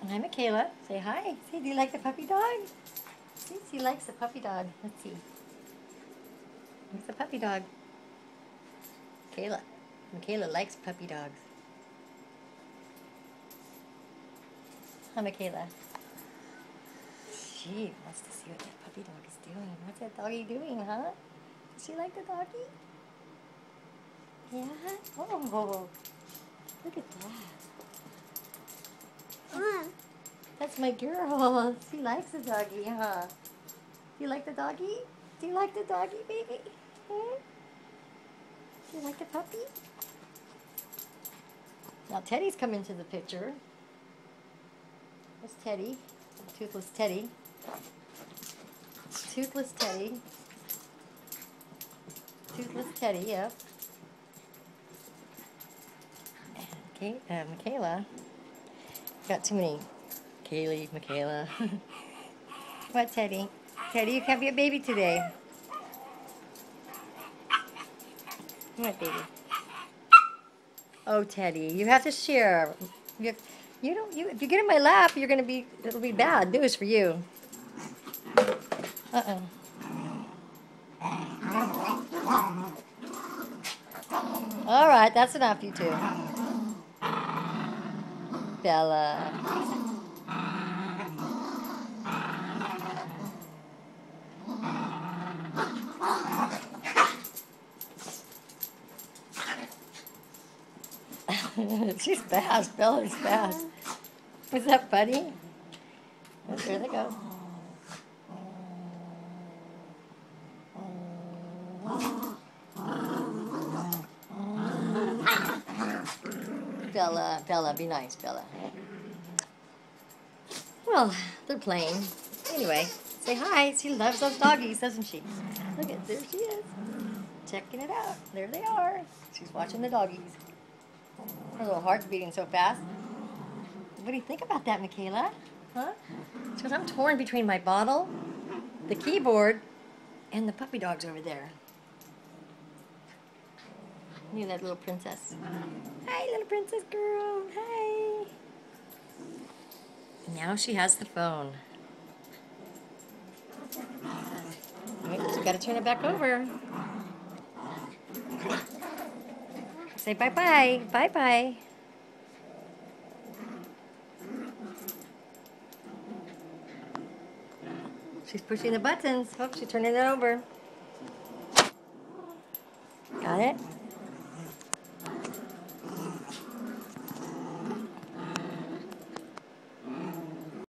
Hi, Michaela. Say hi. See, do you like the puppy dog? See, she likes the puppy dog. Let's see. Where's the puppy dog? Kayla. Michaela likes puppy dogs. Hi, Michaela. She wants to see what that puppy dog is doing. What's that doggy doing, huh? Does she like the doggy? Yeah? Oh, look at that. That's my girl. She likes the doggy, huh? Do you like the doggy? Do you like the doggy, baby? Hmm? Do you like the puppy? Now Teddy's come into the picture. There's Teddy. Toothless Teddy. Toothless Teddy. Toothless Teddy, yep. Okay, Michaela. Got too many. Kaylee, Michaela. What, Teddy? Teddy, you can't be a baby today. What, baby? Oh, Teddy, you have to share. You don't. If you get in my lap, you're gonna be. It'll be bad news for you. Uh-uh. All right, that's enough, you two. Bella. She's fast. Bella's fast. Was that funny? There they go. Bella, Bella, be nice, Bella. Well, they're playing. Anyway, say hi. She loves those doggies, doesn't she? Look at, there she is. Checking it out. There they are. She's watching the doggies. Her little heart's beating so fast. What do you think about that, Michaela? Huh? Because I'm torn between my bottle, the keyboard, and the puppy dogs over there. Look at that little princess. Hi, little princess girl. Hi. Now she has the phone. Wait, you gotta turn it back over. Say bye-bye. Bye-bye. She's pushing the buttons. Oh, she's turning it over. Got it?